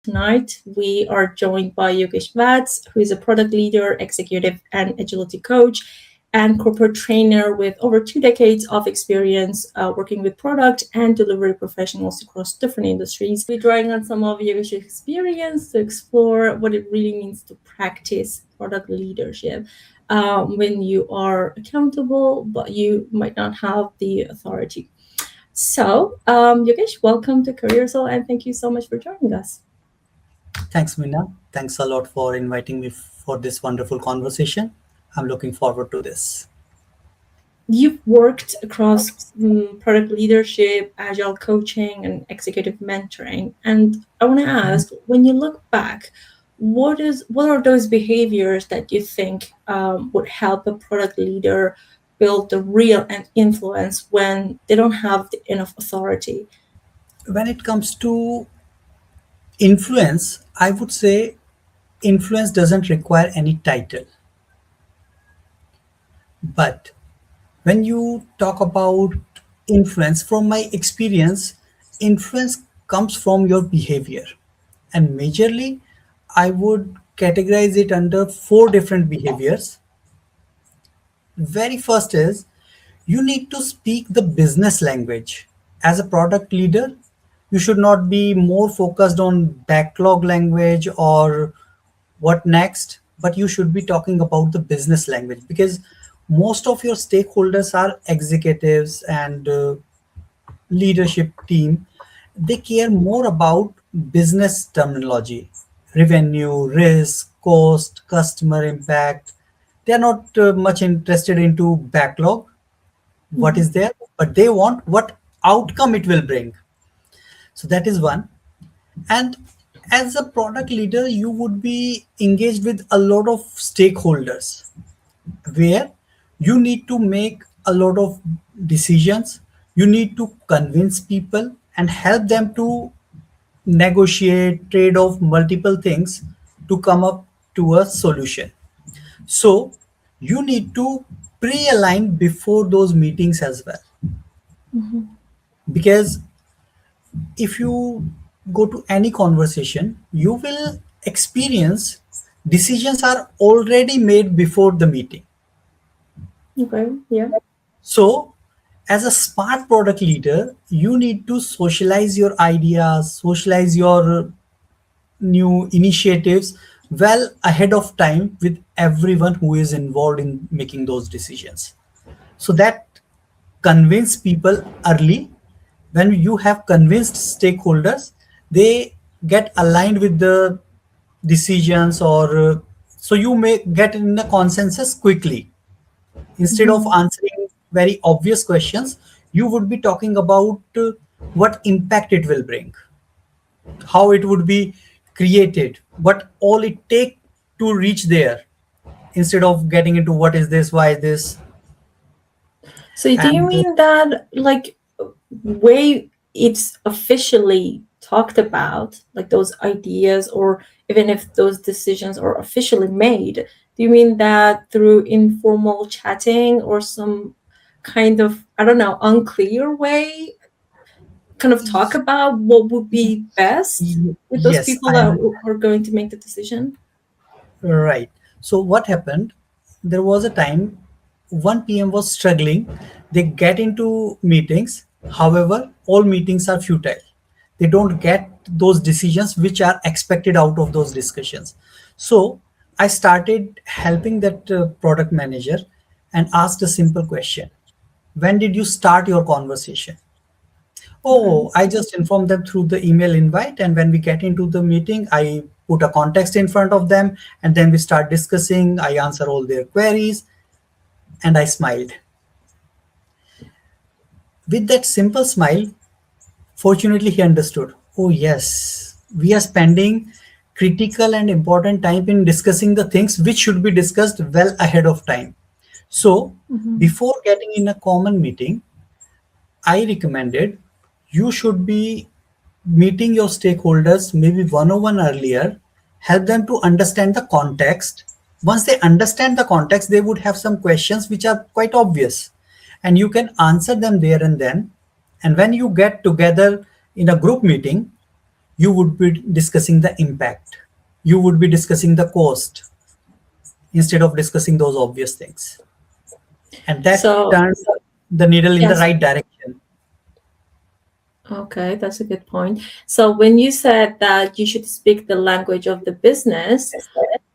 Tonight, we are joined by Yogesh Vats, who is a product leader, executive, and agility coach, and corporate trainer with over 2 decades of experience working with product and delivery professionals across different industries. We're drawing on some of Yogesh's experience to explore what it really means to practice product leadership when you are accountable, but you might not have the authority. So, Yogesh, welcome to Career Soul, and thank you so much for joining us. Thanks, Mina. Thanks a lot for inviting me for this wonderful conversation. I'm looking forward to this. You've worked across product leadership, agile coaching, and executive mentoring. And I want to ask, when you look back, what are those behaviors that you think would help a product leader build the real and influence when they don't have enough authority? When it comes to influence, I would say influence doesn't require any title. But when you talk about influence, from my experience, influence comes from your behavior. And majorly, I would categorize it under four different behaviors. Very first is you need to speak the business language. As a product leader, you should not be more focused on backlog language or what next, but you should be talking about the business language because most of your stakeholders are executives and leadership team. They care more about business terminology, revenue, risk, cost, customer impact. They are not much interested into backlog, what is there, but they want what outcome it will bring. So that is one. And as a product leader, you would be engaged with a lot of stakeholders where you need to make a lot of decisions. You need to convince people and help them to negotiate, trade off multiple things to come up to a solution. So you need to pre-align before those meetings as well. Because if you go to any conversation, you will experience decisions are already made before the meeting. Okay, yeah. So, as a smart product leader, you need to socialize your ideas, socialize your new initiatives well ahead of time with everyone who is involved in making those decisions. So that convince people early. When you have convinced stakeholders, they get aligned with the decisions or so you may get in a consensus quickly. Instead of answering very obvious questions, you would be talking about what impact it will bring, how it would be created, what all it take to reach there, instead of getting into what is this, why this. So do you And mean that like way it's officially talked about, like those ideas, or even if those decisions are officially made, do you mean that through informal chatting or some kind of, I don't know, unclear way, kind of talk about what would be best with those yes, people I that am are going to make the decision? right. So what happened? There was a time one PM was struggling. They get into meetings. However, all meetings are futile. They don't get those decisions which are expected out of those discussions. So I started helping that product manager and asked a simple question. When did you start your conversation? Okay. Oh, I just inform them through the email invite. And when we get into the meeting, I put a context in front of them and then we start discussing. I answer all their queries and I smiled. With that simple smile, fortunately, he understood. Oh, yes, we are spending critical and important time in discussing the things which should be discussed well ahead of time. So, before getting in a common meeting, I recommended you should be meeting your stakeholders maybe 101 earlier, help them to understand the context. Once they understand the context, they would have some questions which are quite obvious, and you can answer them there and then. And when you get together in a group meeting, you would be discussing the impact, you would be discussing the cost instead of discussing those obvious things. And that So, turns the needle in the yes. right direction. Okay, that's a good point. So, when you said that you should speak the language of the business,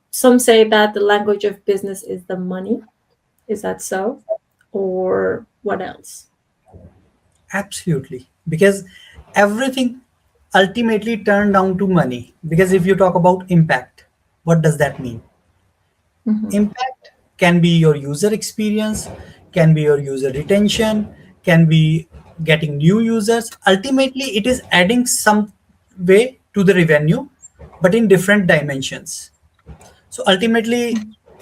some say that the language of business is the money. Is that so? Or what else? Absolutely. Because everything ultimately turned down to money. Because if you talk about impact, what does that mean? Mm-hmm. Impact can be your user experience, can be your user retention, can be getting new users. Ultimately, it is adding some way to the revenue, but in different dimensions. So ultimately,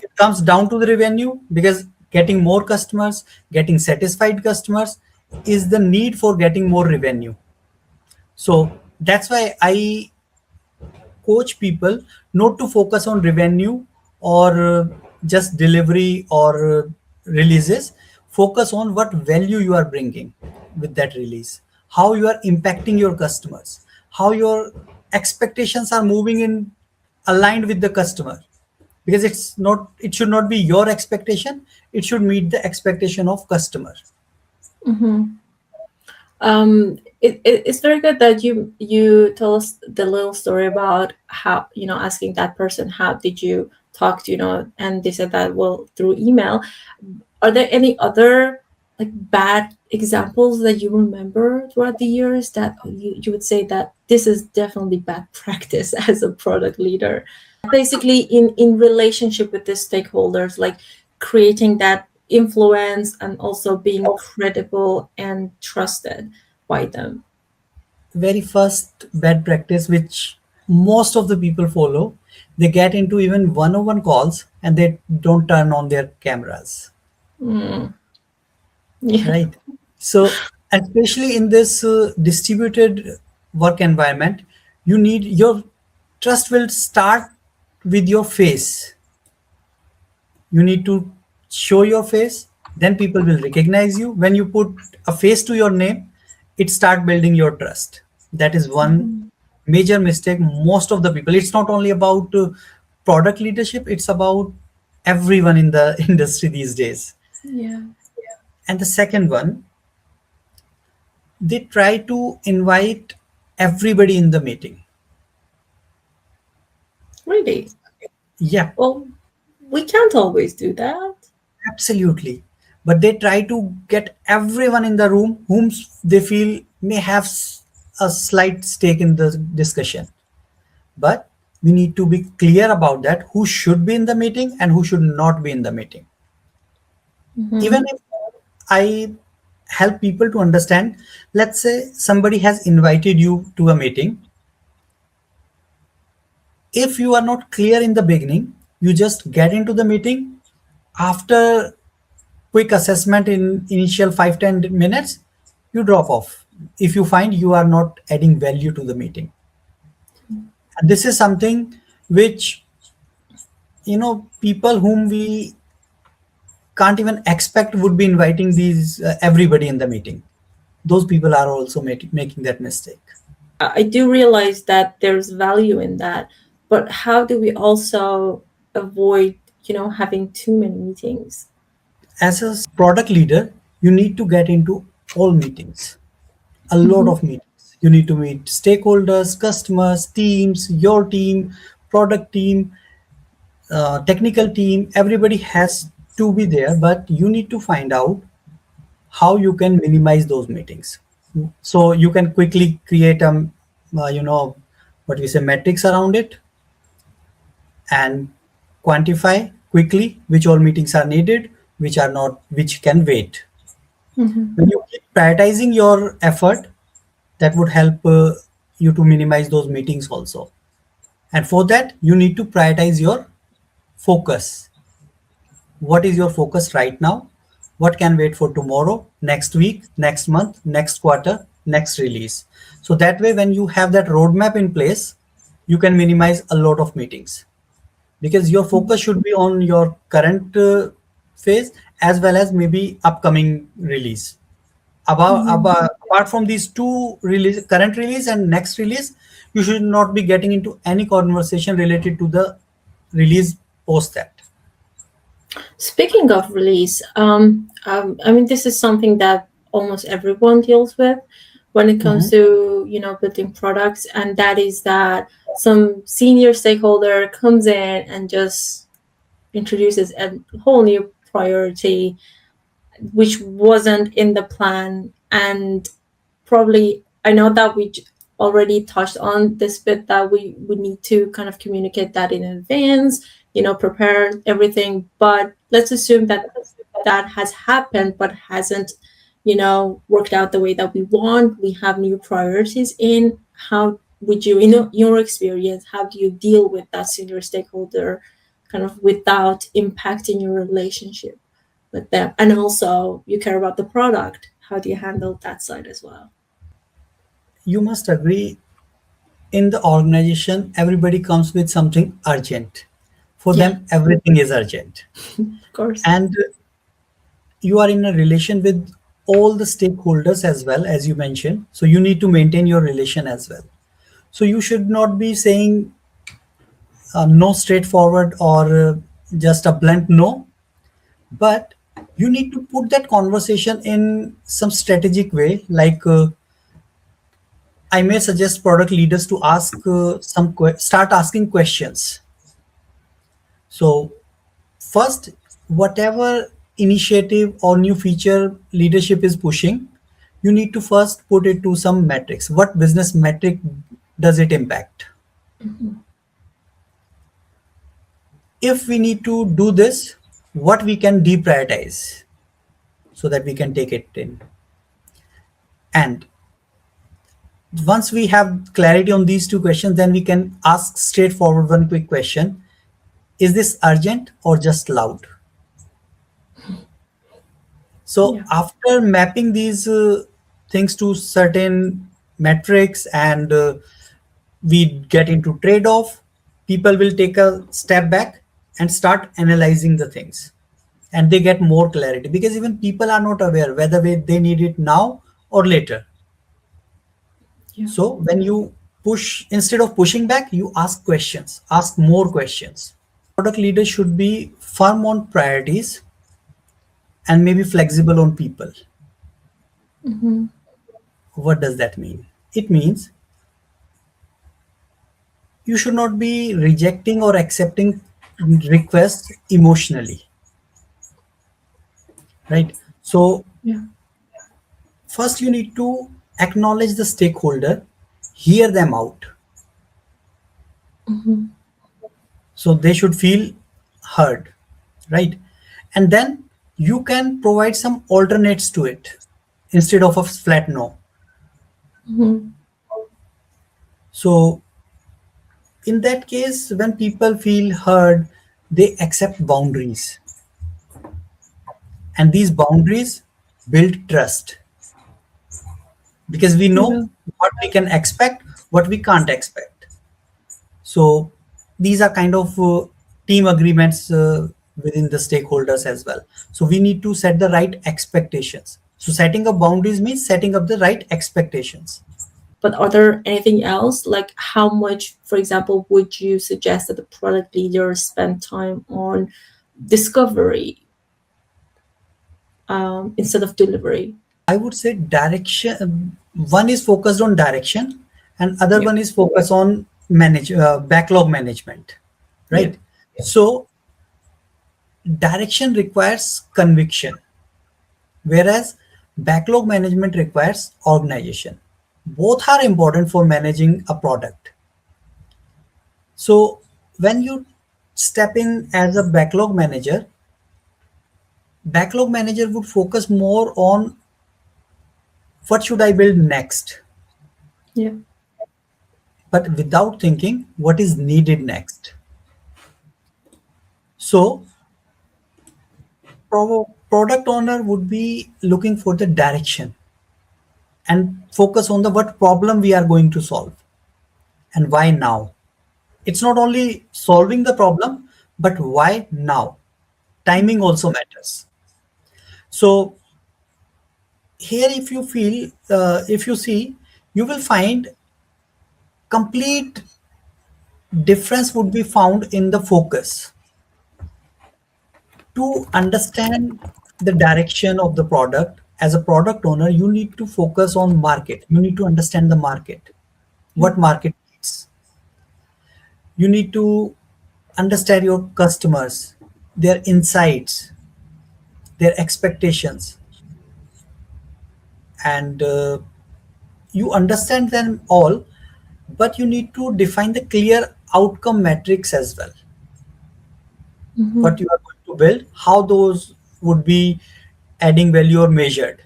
it comes down to the revenue because getting more customers, getting satisfied customers is the need for getting more revenue. So that's why I coach people not to focus on revenue or just delivery or releases. Focus on what value you are bringing with that release, how you are impacting your customers, how your expectations are moving in aligned with the customer, because it should not be your expectation, it should meet the expectation of customer. Mm-hmm. It's very good that you tell us the little story about how, asking that person, how did you talk to, and they said that, well, through email. Are there any other like bad examples that you remember throughout the years that you would say that this is definitely bad practice as a product leader? Basically in relationship with the stakeholders, like creating that influence and also being credible and trusted by them. Very first bad practice which most of the people follow, they get into even one-on-one calls and they don't turn on their cameras, Mm, yeah. right? So especially in this distributed work environment, you need your trust will start with your face. You need to show your face, then people will recognize you. When you put a face to your name, it start building your trust. That is one Mhm. major mistake most of the people. It's not only about product leadership, it's about everyone in the industry these days. Yeah. And the second one, they try to invite everybody in the meeting. Really? Yeah, Well, we can't always do that. absolutely. But they try to get everyone in the room whom they feel may have a slight stake in the discussion. But we need to be clear about that who should be in the meeting and who should not be in the meeting. Even Mm-hmm. if I help people to understand, let's say somebody has invited you to a meeting. If you are not clear in the beginning, you just get into the meeting. After quick assessment in initial 5-10 minutes, you drop off if you find you are not adding value to the meeting. And this is something which, people whom we can't even expect would be inviting these everybody in the meeting. Those people are also making that mistake. I do realize that there's value in that, but how do we also avoid, having too many meetings? As a product leader, you need to get into all meetings, a lot Mm-hmm. of meetings. You need to meet stakeholders, customers, teams, your team, product team, technical team. Everybody has to be there, but you need to find out how you can minimize those meetings. So you can quickly create what we say metrics around it and quantify quickly which all meetings are needed, which are not, which can wait. Mm-hmm. When you keep prioritizing your effort, that would help you to minimize those meetings also. And for that, you need to prioritize your focus. What is your focus right now? What can wait for tomorrow, next week, next month, next quarter, next release? So that way, when you have that roadmap in place, you can minimize a lot of meetings because your focus should be on your current phase as well as maybe upcoming release. Apart from these two release, current release and next release, you should not be getting into any conversation related to the release post that. Speaking of release, I mean, this is something that almost everyone deals with when it comes Mhm. to, building products, and that is that some senior stakeholder comes in and just introduces a whole new priority which wasn't in the plan. And probably, I know that we already touched on this bit, that we need to kind of communicate that in advance, prepare everything. But let's assume that that has happened but hasn't, worked out the way that we want. We have new priorities in. How would you, your experience, how do you deal with that senior stakeholder kind of without impacting your relationship with them? And also, you care about the product. How do you handle that side as well? You must agree, in the organization, everybody comes with something urgent. For Yeah, them, everything is urgent. of course. And you are in a relation with all the stakeholders as well, as you mentioned. So you need to maintain your relation as well. So you should not be saying no straightforward or just a blunt no, but you need to put that conversation in some strategic way. Like I may suggest product leaders to ask start asking questions. So first, whatever initiative or new feature leadership is pushing, you need to first put it to some metrics. What business metric does it impact? If we need to do this, what we can deprioritize so that we can take it in. And once we have clarity on these two questions, then we can ask straightforward one quick question: is this urgent or just loud? So Yeah. after mapping these things to certain metrics, and we get into trade-off, people will take a step back and start analyzing the things, and they get more clarity, because even people are not aware whether they need it now or later. Yeah. So when you push, instead of pushing back, you ask questions, ask more questions. Product leaders should be firm on priorities and maybe flexible on people. Mm-hmm. What does that mean? It means you should not be rejecting or accepting requests emotionally, right? So Yeah. first you need to acknowledge the stakeholder, hear them out. Mm-hmm. So they should feel heard, right? And then you can provide some alternates to it instead of a flat no. Mm-hmm. So in that case, when people feel heard, they accept boundaries, and these boundaries build trust, because we know Yeah. what we can expect, what we can't expect. So these are kind of team agreements within the stakeholders as well. So we need to set the right expectations. So setting up boundaries means setting up the right expectations. But are there anything else, like how much, for example, would you suggest that the product leader spend time on discovery, instead of delivery? I would say direction. One is focused on direction, and other Yeah. one is focused on backlog management, Yeah. right? So direction requires conviction, whereas backlog management requires organization. Both are important for managing a product. So when you step in as a backlog manager would focus more on what should I build next, Yeah. but without thinking what is needed next. So product owner would be looking for the direction and focus on the what problem we are going to solve and why now. It's not only solving the problem, but why now. Timing also matters. So here, if you see, you will find complete difference would be found in the focus. To understand the direction of the product, as a product owner, you need to focus on market. You need to understand the market, what market needs. You need to understand your customers, their insights, their expectations, and you understand them all, but you need to define the clear outcome metrics as well. Mm-hmm. What you are going to build, how those would be adding value or measured.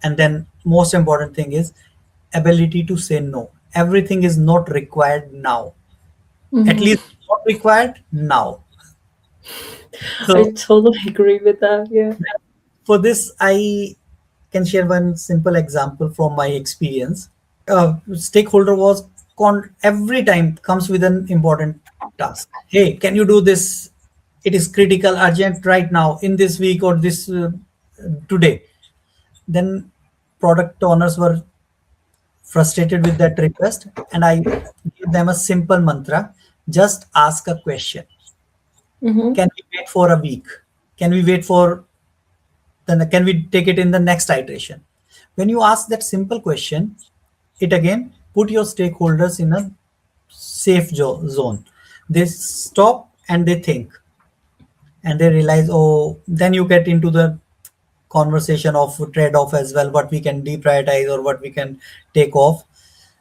And then most important thing is ability to say no. Everything is not required now. At Mm-hmm. least not required now. I So totally agree with that. Yeah. for this, I can share one simple example from my experience. Stakeholder was every time comes with an important task. Hey, can you do this? It is critical, urgent right now in this week or this today. Then product owners were frustrated with that request, and I gave them a simple mantra: just ask a question. Mm-hmm. Can we wait for a week? Can we wait for then can we take it in the next iteration? When you ask that simple question, it again put your stakeholders in a safe zone. They stop and they think, and they realize, oh, then you get into the conversation of trade-off as well, what we can deprioritize or what we can take off.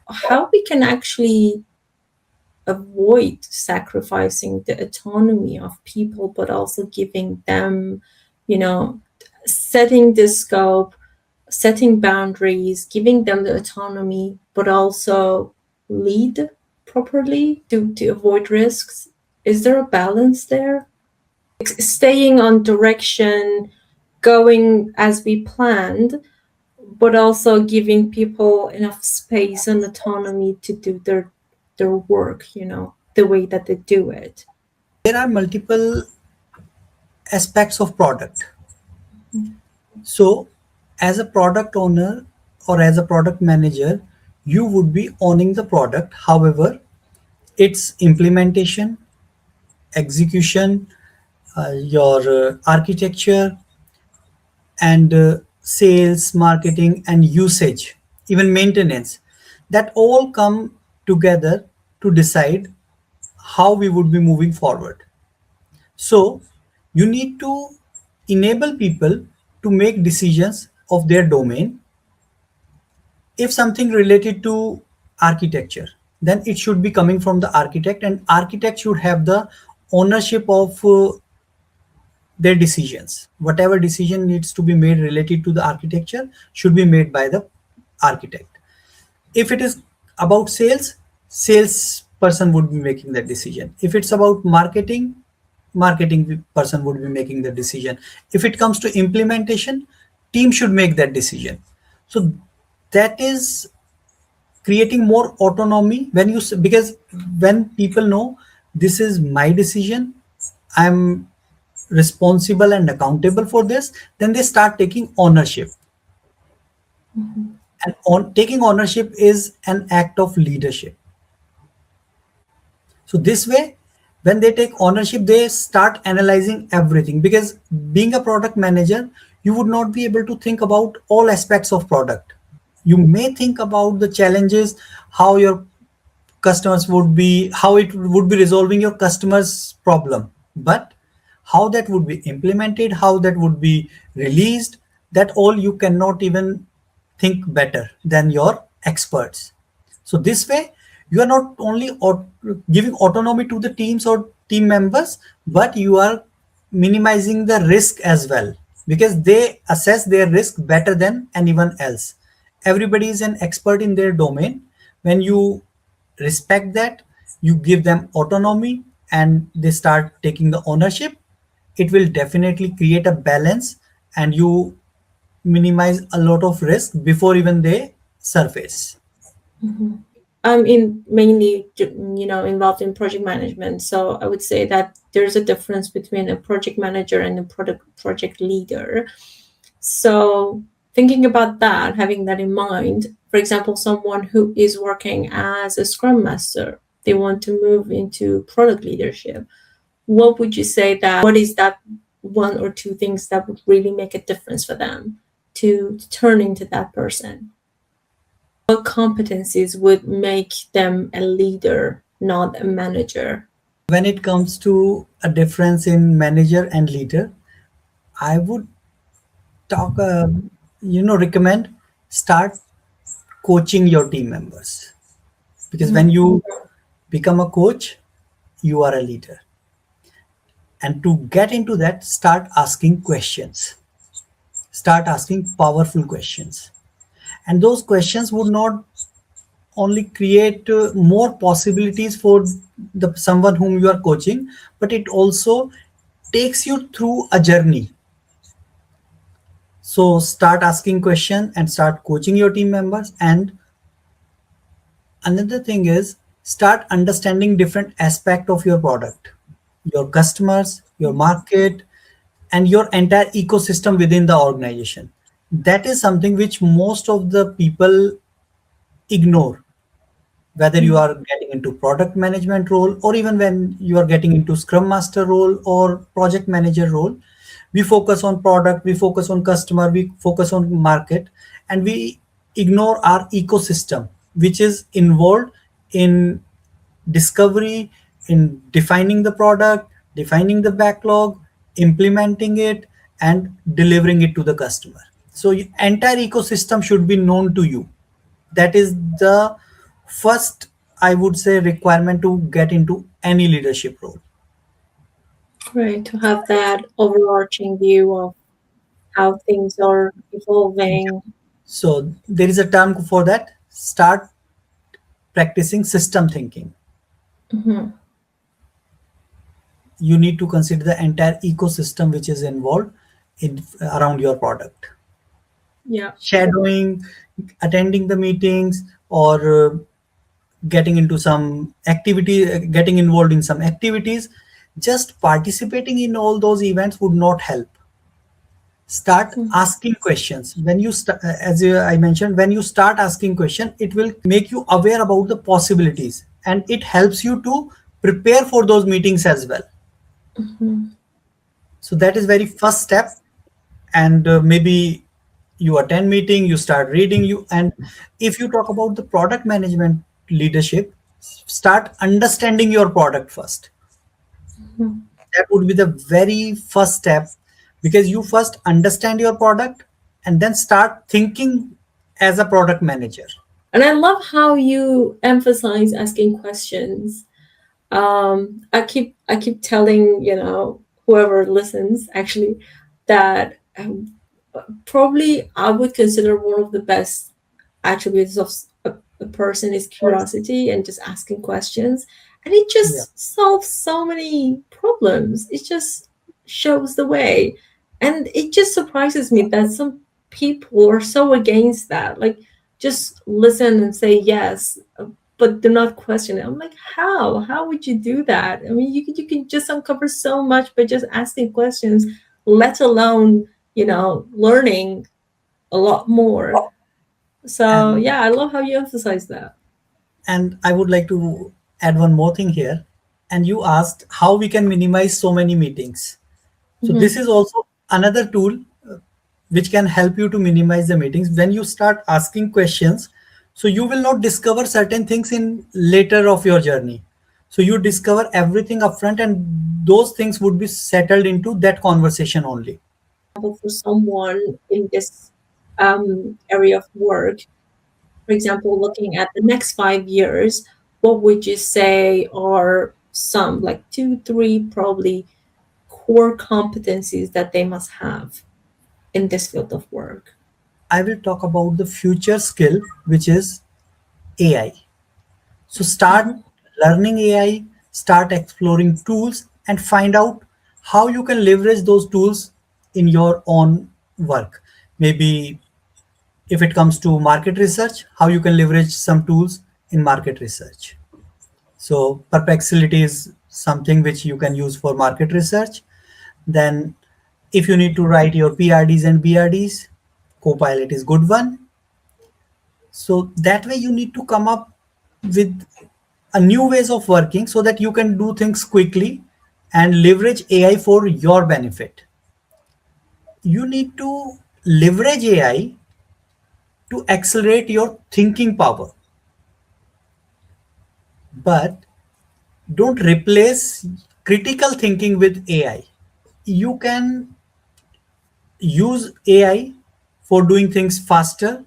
How we can actually avoid sacrificing the autonomy of people, but also giving them, you know, setting the scope, setting boundaries, giving them the autonomy, but also lead properly to avoid risks. Is there a balance there? Staying on direction, going as we planned, but also giving people enough space and autonomy to do their work, the way that they do it. There are multiple aspects of product. So, as a product owner or as a product manager, you would be owning the product. However, its implementation, execution, your architecture, and sales, marketing, and usage, even maintenance, that all come together to decide how we would be moving forward. So, you need to enable people to make decisions of their domain. If something related to architecture, then it should be coming from the architect, and architect should have the ownership of their decisions. Whatever decision needs to be made related to the architecture should be made by the architect. If it is about sales, sales person would be making that decision. If it's about marketing, marketing person would be making the decision. If it comes to implementation, team should make that decision. So that is creating more autonomy when because when people know this is my decision, I'm responsible and accountable for this, then they start taking ownership. And taking ownership is an act of leadership. So this way, when they take ownership, they start analyzing everything, because being a product manager, you would not be able to think about all aspects of product. You may think about the challenges, how your customers would be, how it would be resolving your customers problem, but how that would be implemented, how that would be released, that all you cannot even think better than your experts. So this way, you are not only giving autonomy to the teams or team members, but you are minimizing the risk as well, because they assess their risk better than anyone else. Everybody is an expert in their domain. When you respect that, you give them autonomy, and they start taking the ownership, it will definitely create a balance, and you minimize a lot of risk before even they surface. I'm in mainly, involved in project management. So I would say that there's a difference between a project manager and a project leader. So thinking about that, having that in mind, for example, someone who is working as a scrum master, they want to move into product leadership. What would you say that, what is that one or two things that would really make a difference for them to turn into that person? What competencies would make them a leader, not a manager? When it comes to a difference in manager and leader, I would talk, recommend start coaching your team members, because when you become a coach, you are a leader. And to get into that, start asking questions, start asking powerful questions. And those questions would not only create more possibilities for the someone whom you are coaching, but it also takes you through a journey. So start asking questions and start coaching your team members. And another thing is start understanding different aspect of your product, your customers, your market, and your entire ecosystem within the organization. That is something which most of the people ignore, whether you are getting into product management role or even when you are getting into scrum master role or project manager role. We focus on product, we focus on customer, we focus on market, and we ignore our ecosystem which is involved in discovery, in defining the product, defining the backlog, implementing it, and delivering it to the customer. So entire ecosystem should be known to you. That is the first, I would say, requirement to get into any leadership role. Right, to have that overarching view of how things are evolving. So there is a term for that. Start practicing system thinking. Hmm. You need to consider the entire ecosystem which is involved in around your product. Yeah. Shadowing, attending the meetings, or getting into some activity, getting involved in some activities. Just participating in all those events would not help. Start asking questions. When you I mentioned, when you start asking question, it will make you aware about the possibilities, and it helps you to prepare for those meetings as well. So that is very first step. And maybe you attend meeting, you start reading, you and if you talk about the product management leadership, start understanding your product first. That would be the very first step, because you first understand your product and then start thinking as a product manager. And I love how you emphasize asking questions. I keep telling, whoever listens actually, that probably I would consider one of the best attributes of a person is curiosity and just asking questions. And it Yeah. just solves so many problems. It just shows the way. And it just surprises me that some people are so against that. Like, just listen and say yes, but do not question it. I'm like, how? How would you do that? I mean, you can just uncover so much by just asking questions, let alone, learning a lot more. So and yeah, I love how you emphasize that. and I would like to add one more thing here. And you asked how we can minimize so many meetings. So this Hmm. is also another tool which can help you to minimize the meetings. When you start asking questions, so you will not discover certain things in later of your journey. So you discover everything upfront, and those things would be settled into that conversation only. For someone in this area of work, for example, looking at the next 5 years, what would you say are some, like two, three, probably core competencies that they must have in this field of work? I will talk about the future skill, which is AI. So start learning AI, start exploring tools, and find out how you can leverage those tools in your own work. Maybe if it comes to market research, how you can leverage some tools in market research. So Perplexity is something which you can use for market research. Then if you need to write your PRDs and BRDs, Copilot is good one. So that way you need to come up with a new ways of working so that you can do things quickly and leverage AI for your benefit. You need to leverage AI to accelerate your thinking power, but don't replace critical thinking with AI. You can use AI for doing things faster,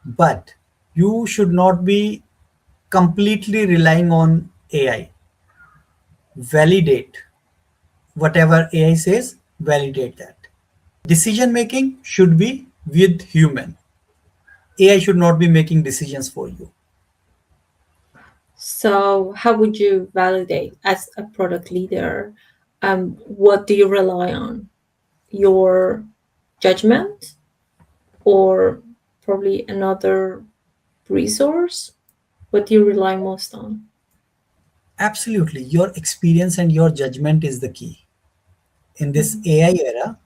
but you should not be completely relying on AI. Validate whatever AI says, validate that. Decision making should be with human. AI should not be making decisions for you. So, how would you validate as a product leader? What do you rely on? Your judgment, or probably another resource? What do you rely most on? Absolutely. Your experience and your judgment is the key. In this AI era,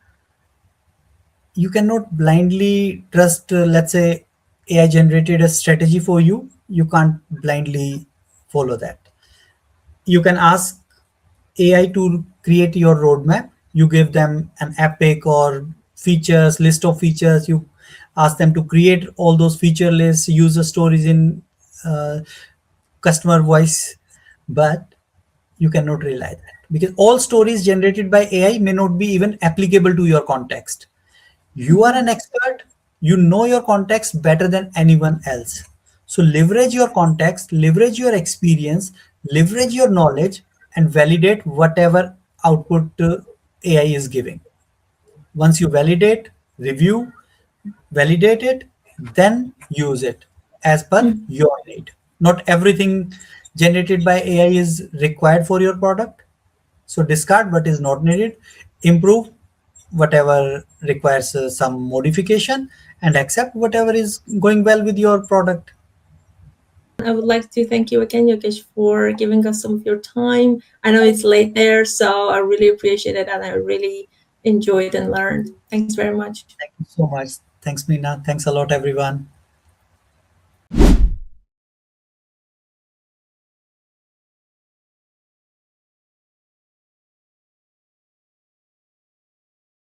you cannot blindly trust, let's say, AI generated a strategy for you. You can't blindly follow that. You can ask AI to create your roadmap. You give them an epic or features, list of features. You ask them to create all those feature lists, user stories in uh, customer voice, but you cannot rely that because all stories generated by AI may not be even applicable to your context. You are an expert, you know your context better than anyone else. So leverage your context, leverage your experience, leverage your knowledge, and validate whatever output AI is giving. Once you validate, review, validate it, then use it as per your need. Not everything generated by AI is required for your product. So discard what is not needed, improve whatever requires some modification, and accept whatever is going well with your product. I would like to thank you again, Yogesh, for giving us some of your time. I know it's late there, so I really appreciate it and I really enjoyed and learned. Thanks very much. Thank you so much. Thanks, Meena. Thanks a lot, everyone.